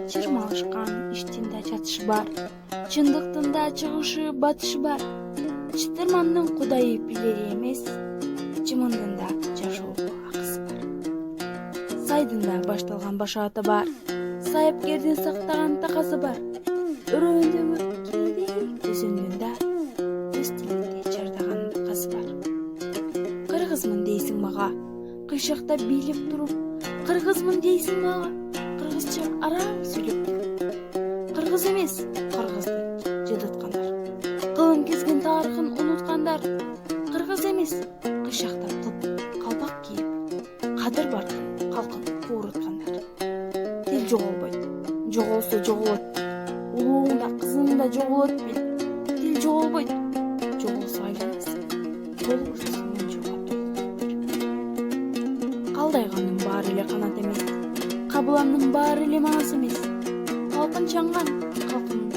Чырмалышкан иштин да жатышы бар, чындыктын да чыгышы батышы бар. Чытырмандын кудайы билери эмес, чымындын да жашоого акысы бар. Сайдын да башталган башааты бар, сайыпкердин сактаган такасы бар. Өрөөндөгү керек өзүндүн да өз тилинде жардаган казы бар. Кыргызмын дейсиң мага, кыйшакта бийлеп туруп, кыргызмын дейсиң мага, кыргызча арам сүйлөп туруп. Кыргыз эмес, кыргызды жыдаткандар, кылым кезген тарыхын унуткандар. Кыргыз эмес, кыйшактап кылып калпак кийип, кадыр бар калкын кууруткандар. Тил жоголбойт, жоголсо жоголот. Улууң да кызың да жоголот бил. Тил жоголбойт, жоголсо айланасың. Толгурсуң жоготуп. Калдайгандын баары эле канат эмес, кабыландын баары эле манас эмес. Калкын чаңган, калкын